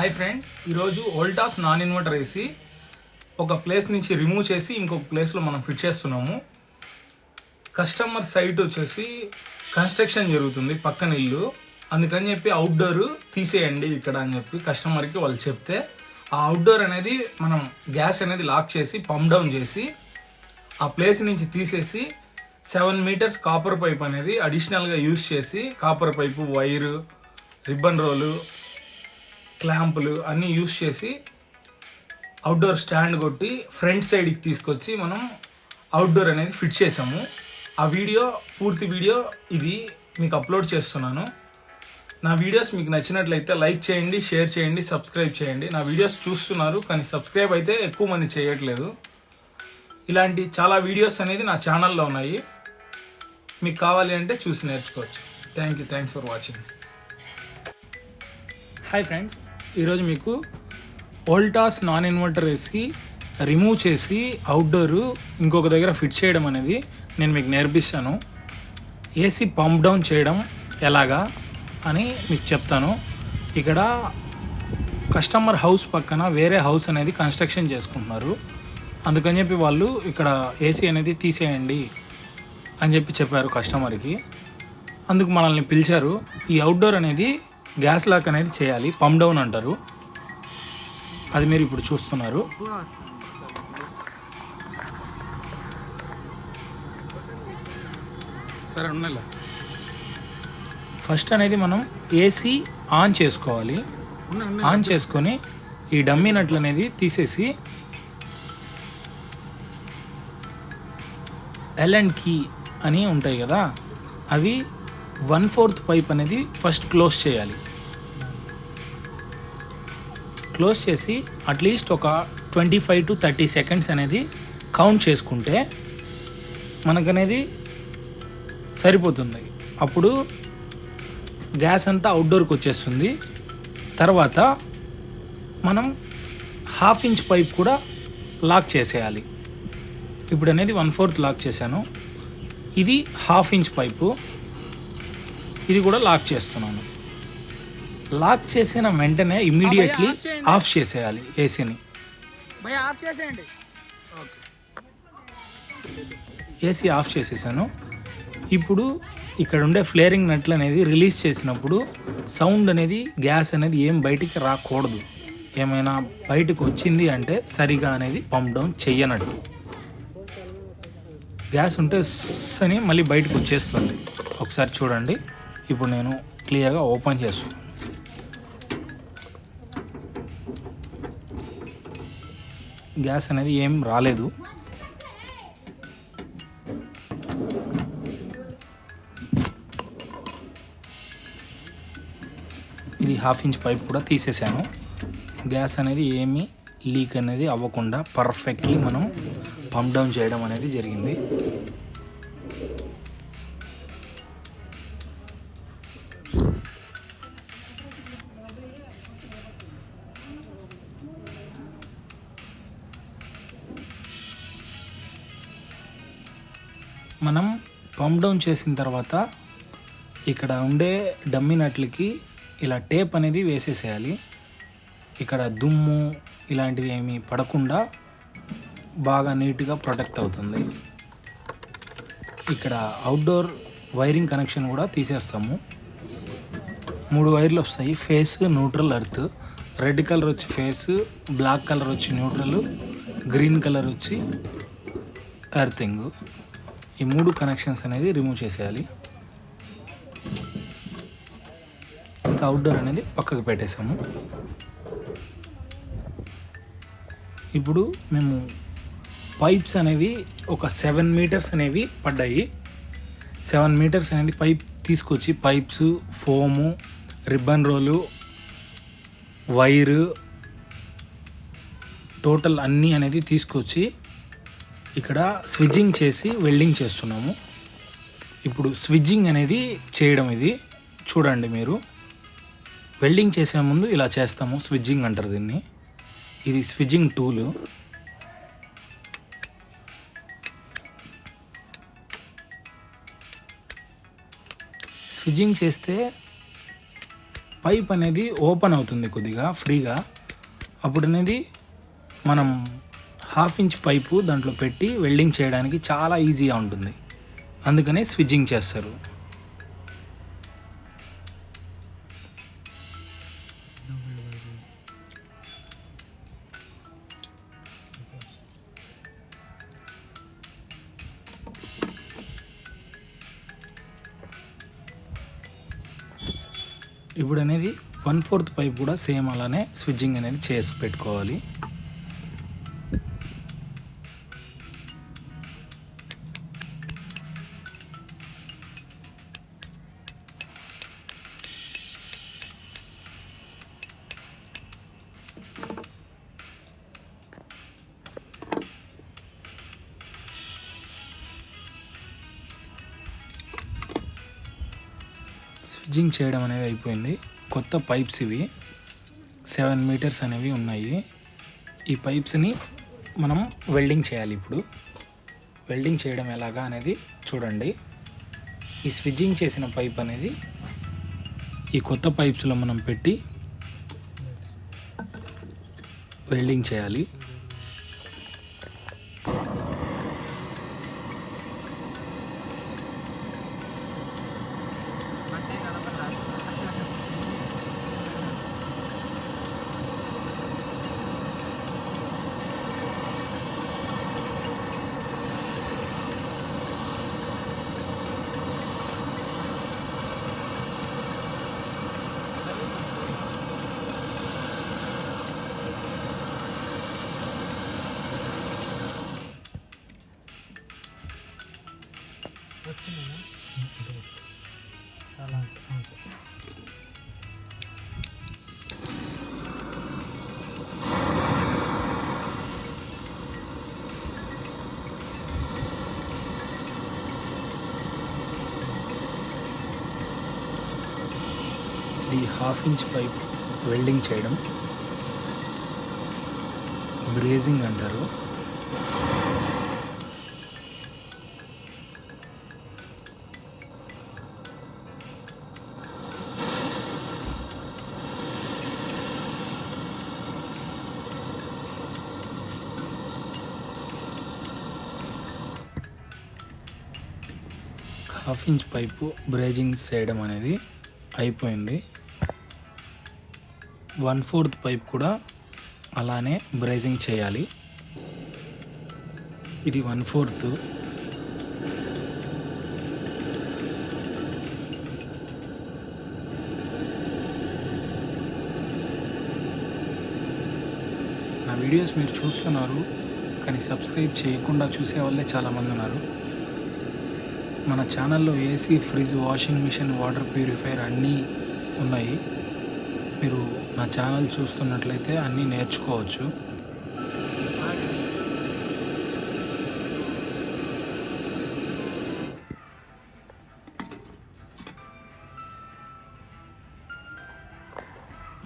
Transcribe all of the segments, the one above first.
Hi friends, ఈరోజు Voltas non inverter AC ఒక place నుంచి రిమూవ్ చేసి ఇంకొక ప్లేస్లో మనం ఫిట్ చేస్తున్నాము. కస్టమర్ సైట్ వచ్చేసి కన్స్ట్రక్షన్ జరుగుతుంది పక్కన ఇల్లు, అందుకని చెప్పి అవుట్డోర్ తీసేయండి ఇక్కడ అని చెప్పి కస్టమర్కి వాళ్ళు చెప్తే ఆ అవుట్డోర్ అనేది మనం గ్యాస్ అనేది లాక్ చేసి పంప్ డౌన్ చేసి ఆ ప్లేస్ నుంచి తీసేసి 7 మీటర్స్ కాపర్ పైప్ అనేది అడిషనల్గా యూజ్ చేసి కాపర్ పైపు, వైరు, రిబ్బన్ రోలు, క్లాంపులు అన్నీ యూజ్ చేసి అవుట్డోర్ స్టాండ్ కొట్టి ఫ్రంట్ సైడ్కి తీసుకొచ్చి మనం అవుట్డోర్ అనేది ఫిట్ చేసాము. ఆ వీడియో పూర్తి వీడియో ఇది మీకు అప్లోడ్ చేస్తున్నాను. నా వీడియోస్ మీకు నచ్చినట్లయితే లైక్ చేయండి, షేర్ చేయండి, సబ్స్క్రైబ్ చేయండి. నా వీడియోస్ చూస్తున్నారు కానీ సబ్స్క్రైబ్ అయితే ఎక్కువ మంది చేయట్లేదు. ఇలాంటి చాలా వీడియోస్ అనేది నా ఛానల్లో ఉన్నాయి, మీకు కావాలి అంటే చూసి నేర్చుకోవచ్చు. Thanks for watching. Hi friends, ఈరోజు మీకు Voltas non inverter AC remove చేసి అవుట్డోర్ ఇంకొక దగ్గర ఫిట్ చేయడం అనేది నేను మీకు నేర్పిస్తాను. ఏసీ పంప్ డౌన్ చేయడం ఎలాగా అని మీకు చెప్తాను. ఇక్కడ కస్టమర్ హౌస్ పక్కన వేరే హౌస్ అనేది కన్స్ట్రక్షన్ చేసుకుంటున్నారు, అందుకని చెప్పి వాళ్ళు ఇక్కడ ఏసీ అనేది తీసేయండి అని చెప్పారు కస్టమర్కి. అందుకు మనల్ని పిలిచారు. ఈ అవుట్డోర్ అనేది గ్యాస్ లాక్ అనేది చేయాలి, పంప్ డౌన్ అంటారు. అది మీరు ఇప్పుడు చూస్తున్నారు. సరే ఉన్నలా ఫస్ట్ అనేది మనం ఏసీ ఆన్ చేసుకోవాలి. ఆన్ చేసుకొని ఈ డమ్మీ నట్లు అనేది తీసేసి ఎల్ అండ్ కీ అని ఉంటాయి కదా, అవి 1/4 పైప్ అనేది ఫస్ట్ క్లోజ్ చేయాలి. క్లోజ్ చేసి అట్లీస్ట్ ఒక 25 to 30 సెకండ్స్ అనేది కౌంట్ చేసుకుంటే మనకనేది సరిపోతుంది. అప్పుడు గ్యాస్ అంతా అవుట్డోర్కి వచ్చేస్తుంది. తర్వాత మనం 1/2 ఇంచ్ పైప్ కూడా లాక్ చేసేయాలి. ఇప్పుడు అనేది 1/4 లాక్ చేశాను. ఇది 1/2 ఇంచ్ పైపు, ఇది కూడా లాక్ చేస్తున్నాను. లాక్ చేసిన వెంటనే ఇమ్మీడియట్లీ ఆఫ్ చేసేయాలి ఏసీని. ఏసీ ఆఫ్ చేసేసాను. ఇప్పుడు ఇక్కడ ఉండే ఫ్లేరింగ్ నట్లు అనేది రిలీజ్ చేసినప్పుడు సౌండ్ అనేది గ్యాస్ అనేది ఏం బయటికి రాకూడదు. ఏమైనా బయటకు వచ్చింది అంటే సరిగా అనేది పంప్ డౌన్ చెయ్యనట్టు. గ్యాస్ ఉంటే అని మళ్ళీ బయటకు వచ్చేస్తుంది. ఒకసారి చూడండి. ఇప్పుడు నేను క్లియర్గా ఓపెన్ చేస్తున్నాను. గ్యాస్ అనేది ఏం రాలేదు. ఇది 1/2 ఇంచ్ పైప్ కూడా తీసేసాను. గ్యాస్ అనేది ఏమీ లీక్ అనేది అవ్వకుండా పర్ఫెక్ట్లీ మనం పంప్ డౌన్ చేయడం అనేది జరిగింది. మనం పంప్ డౌన్ చేసిన తర్వాత ఇక్కడ ఉండే డమ్మీ నట్లకి ఇలా టేప్ అనేది వేసేసేయాలి. ఇక్కడ దుమ్ము ఇలాంటివి ఏమీ పడకుండా బాగా నీట్గా ప్రొటెక్ట్ అవుతుంది. ఇక్కడ అవుట్డోర్ వైరింగ్ కనెక్షన్ కూడా తీసేస్తాము. 3 వైర్లు వస్తాయి, face, neutral, earth. Red colour వచ్చి ఫేస్, బ్లాక్ కలర్ వచ్చి న్యూట్రల్, గ్రీన్ కలర్ వచ్చి ఎర్తింగ్. ఈ 3 కనెక్షన్స్ అనేది రిమూవ్ చేసేయాలి. ఇంకా అవుట్డోర్ అనేది పక్కకు పెట్టేసాము. ఇప్పుడు మేము పైప్స్ అనేవి ఒక 7 మీటర్స్ అనేవి పడ్డాయి. 7 మీటర్స్ అనేది పైప్ తీసుకొచ్చి పైప్స్, ఫోము, రిబ్బన్ రోలు, వైరు టోటల్ అన్నీ అనేది తీసుకొచ్చి ఇక్కడ స్విడ్జింగ్ చేసి వెల్డింగ్ చేస్తున్నాము. ఇప్పుడు స్విడ్జింగ్ అనేది చేయడం ఇది చూడండి మీరు. వెల్డింగ్ చేసే ముందు ఇలా చేస్తాము, స్విడ్జింగ్ అంటారు దీన్ని. ఇది స్విడ్జింగ్ టూలు. స్విడ్జింగ్ చేస్తే పైప్ అనేది ఓపెన్ అవుతుంది కొద్దిగా ఫ్రీగా. అప్పుడు అనేది మనం 1/2 ఇంచ్ పైపు దాంట్లో పెట్టి వెల్డింగ్ చేయడానికి చాలా ఈజీగా ఉంటుంది. అందుకనే స్విడ్జింగ్ చేస్తారు. ఇప్పుడు అనేది 1/4 పైప్ కూడా సేమ్ అలానే స్విడ్జింగ్ అనేది చేసి పెట్టుకోవాలి. స్విడ్జింగ్ చేయడం అనేది అయిపోయింది. కొత్త పైప్స్ ఇవి 7 మీటర్స్ అనేవి ఉన్నాయి. ఈ పైప్స్ని మనం వెల్డింగ్ చేయాలి. ఇప్పుడు వెల్డింగ్ చేయడం ఎలాగా అనేది చూడండి. ఈ స్విడ్జింగ్ చేసిన పైప్ అనేది ఈ కొత్త పైప్స్లో మనం పెట్టి వెల్డింగ్ చేయాలి. ఇది 1/2 ఇంచ్ పైప్ వెల్డింగ్ చేయడం బ్రేజింగ్ అంటారు. హాఫ్ ఇంచ్ పైపు బ్రేజింగ్ చేయడం అనేది అయిపోయింది. 1/4 పైప్ కూడా అలానే బ్రేజింగ్ చేయాలి. ఇది 1/4. నా వీడియోస్ మీరు చూస్తున్నారు కానీ సబ్స్క్రైబ్ చేయకుండా చూసే వాళ్ళే చాలామంది ఉన్నారు. మన ఛానల్లో AC, fridge, washing machine, water purifier అన్నీ ఉన్నాయి. మీరు నా ఛానల్ చూస్తున్నట్లయితే అన్నీ నేర్చుకోవచ్చు.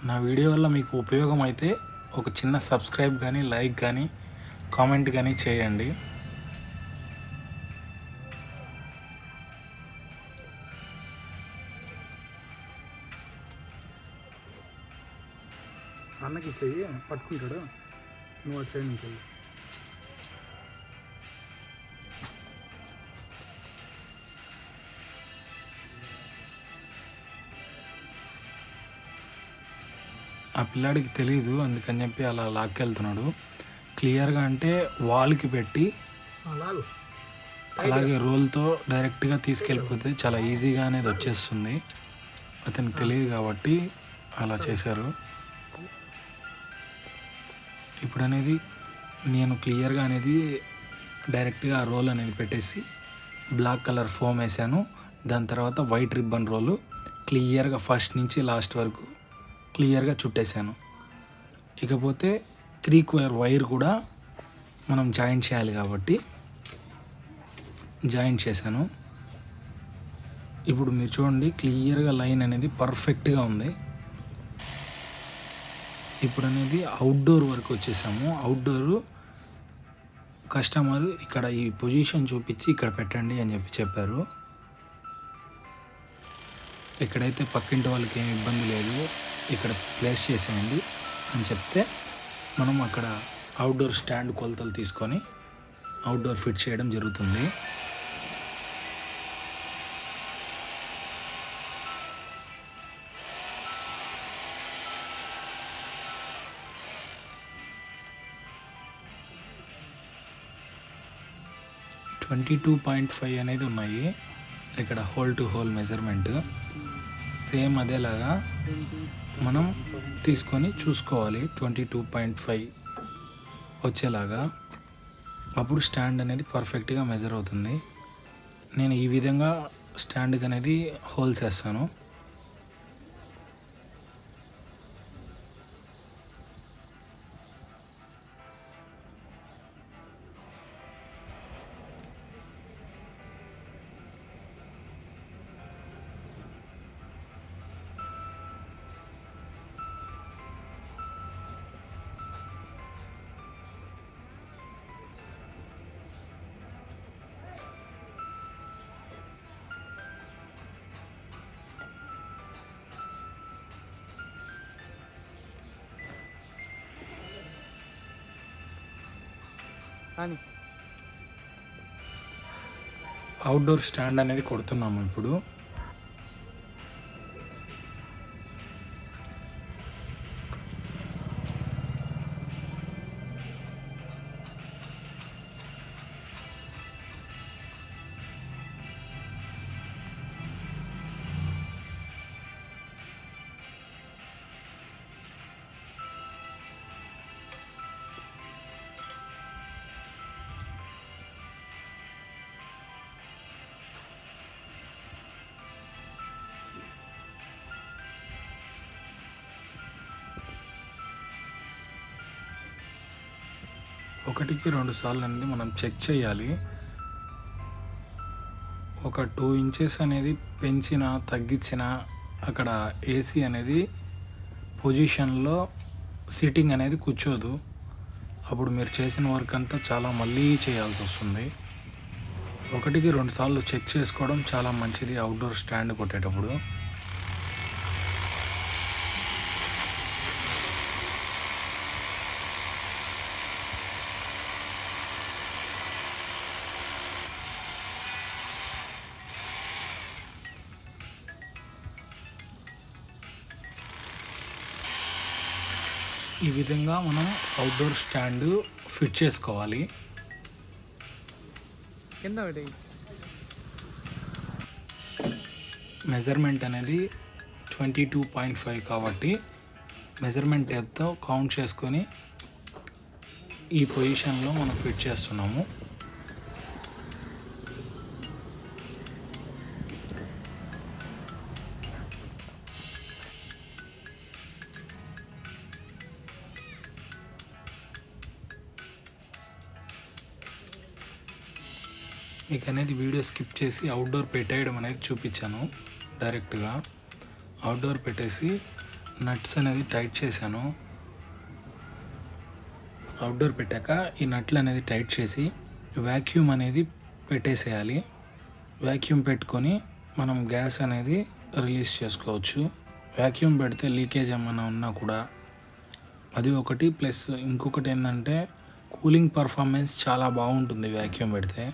నా వీడియో వల్ల మీకు ఉపయోగం అయితే ఒక చిన్న సబ్స్క్రైబ్ కానీ, లైక్ కానీ, కామెంట్ కానీ చేయండి. అన్నకి చెయ్యి పట్టుకుంటాడు, నువ్వు అటు సైడ్ నుంచి చెయ్యి. ఆ పిల్లాడికి తెలియదు, అందుకని చెప్పి అలా లాక్కెళ్తున్నాడు. క్లియర్గా అంటే వాల్కి పెట్టి అలాగే రోల్తో డైరెక్ట్గా తీసుకెళ్ళిపోతే చాలా ఈజీగా అనేది వచ్చేస్తుంది. అతనికి తెలియదు కాబట్టి అలా చేశారు. ఇప్పుడు అనేది నేను క్లియర్గా అనేది డైరెక్ట్గా ఆ రోల్ అనేది పెట్టేసి బ్లాక్ కలర్ ఫోమ్ వేసాను. దాని తర్వాత వైట్ రిబ్బన్ రోలు క్లియర్గా ఫస్ట్ నుంచి లాస్ట్ వరకు క్లియర్గా చుట్టేసాను. ఇకపోతే 3 కోర్ వైర్ కూడా మనం జాయింట్ చేయాలి కాబట్టి జాయింట్ చేశాను. ఇప్పుడు మీరు చూడండి, క్లియర్గా లైన్ అనేది పర్ఫెక్ట్గా ఉంది. ఇప్పుడు అనేది అవుట్డోర్ వరకు వచ్చేసాము. అవుట్డోరు కస్టమర్ ఇక్కడ ఈ పొజిషన్ చూపించి ఇక్కడ పెట్టండి అని చెప్పారు. ఎక్కడైతే పక్కింటి వాళ్ళకి ఏమి ఇబ్బంది లేదు ఇక్కడ ప్లేస్ చేసేయండి అని చెప్తే మనం అక్కడ అవుట్డోర్ స్టాండ్ కొలతలు తీసుకొని అవుట్డోర్ ఫిట్ చేయడం జరుగుతుంది. .5 అనేది ఉన్నాయి ఇక్కడ hole to hole measurement. Same అదేలాగా మనం తీసుకొని చూసుకోవాలి 22.5 వచ్చేలాగా. అప్పుడు స్టాండ్ అనేది పర్ఫెక్ట్గా మెజర్ అవుతుంది. నేను ఈ విధంగా స్టాండ్కి అనేది హోల్స్ వేస్తాను. అవుట్డోర్ స్టాండ్ అనేది కొడుతున్నాము ఇప్పుడు. ఒకటికి 2 సార్లు అనేది మనం చెక్ చేయాలి. ఒక 2 ఇంచెస్ అనేది పెంచినా తగ్గించినా అక్కడ ఏసీ అనేది పొజిషన్లో సిట్టింగ్ అనేది కూర్చోదు. అప్పుడు మీరు చేసిన వర్క్ అంతా చాలా మళ్ళీ చేయాల్సి వస్తుంది. ఒకటికి 2 సార్లు చెక్ చేసుకోవడం చాలా మంచిది అవుట్డోర్ స్టాండ్ కొట్టేటప్పుడు. ఈ విధంగా మనం అవుట్డోర్ స్టాండ్ ఫిట్ చేసుకోవాలి. మెజర్మెంట్ అనేది 22.5 కాబట్టి మెజర్మెంట్ టేప్తో కౌంట్ చేసుకొని ఈ పొజిషన్లో మనం ఫిట్ చేస్తున్నాము. మీకు అనేది వీడియో స్కిప్ చేసి అవుట్డోర్ పెట్టేయడం అనేది చూపించాను. డైరెక్ట్గా అవుట్డోర్ పెట్టేసి నట్స్ అనేది టైట్ చేశాను. అవుట్డోర్ పెట్టాక ఈ నట్లు అనేది టైట్ చేసి వ్యాక్యూమ్ అనేది పెట్టేసేయాలి. వ్యాక్యూమ్ పెట్టుకొని మనం గ్యాస్ అనేది రిలీజ్ చేసుకోవచ్చు. వ్యాక్యూమ్ పెడితే లీకేజ్ ఏమైనా ఉన్నా కూడా అది ఒకటి. ప్లస్ ఇంకొకటి ఏంటంటే కూలింగ్ పర్ఫార్మెన్స్ చాలా బాగుంటుంది వ్యాక్యూమ్ పెడితే.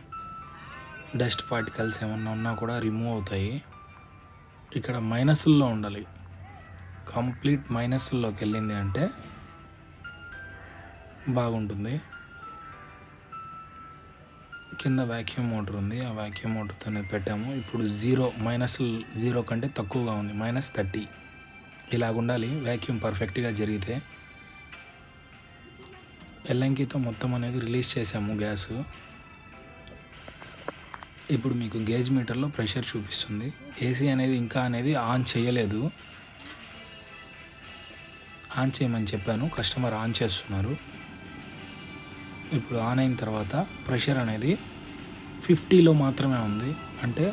డస్ట్ పార్టికల్స్ ఏమన్నా ఉన్నా కూడా రిమూవ్ అవుతాయి. ఇక్కడ మైనస్ల్లో ఉండాలి. కంప్లీట్ మైనస్ల్లోకి వెళ్ళింది అంటే బాగుంటుంది. కింద వ్యాక్యూమ్ మోటార్ ఉంది, ఆ వ్యాక్యూమ్ మోటార్తో పెట్టాము. ఇప్పుడు -0 కంటే తక్కువగా ఉంది, -30 ఇలాగుండాలి వ్యాక్యూమ్ పర్ఫెక్ట్గా జరిగితే. ఎల్లంకితో మొత్తం అనేది రిలీజ్ చేసాము గ్యాసు. ఇప్పుడు మీకు గేజ్ మీటర్లో ప్రెషర్ చూపిస్తుంది. ఏసీ అనేది ఇంకా అనేది ఆన్ చేయలేదు. ఆన్ చేయమని చెప్పాను, కస్టమర్ ఆన్ చేస్తున్నారు. ఇప్పుడు ఆన్ అయిన తర్వాత ప్రెషర్ అనేది 50లో మాత్రమే ఉంది. అంటే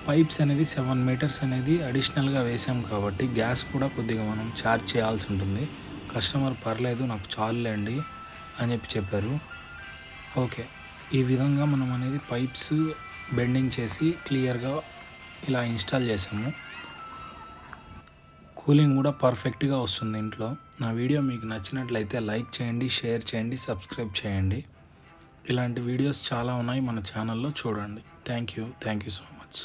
పైప్స్ అనేది 7 మీటర్స్ అనేది అడిషనల్గా వేసాం కాబట్టి గ్యాస్ కూడా కొద్దిగా మనం ఛార్జ్ చేయాల్సి ఉంటుంది. కస్టమర్ పర్లేదు నాకు చాలులేండి అని చెప్పారు. ఓకే, ఈ విధంగా మనం అనేది పైప్స్ బెండింగ్ చేసి క్లియర్గా ఇలా ఇన్స్టాల్ చేసాము. కూలింగ్ కూడా పర్ఫెక్ట్గా వస్తుంది ఇంట్లో. నా వీడియో మీకు నచ్చినట్లయితే లైక్ చేయండి, షేర్ చేయండి, సబ్స్క్రైబ్ చేయండి. ఇలాంటి వీడియోస్ చాలా ఉన్నాయి మన ఛానల్లో, చూడండి. Thank you so much.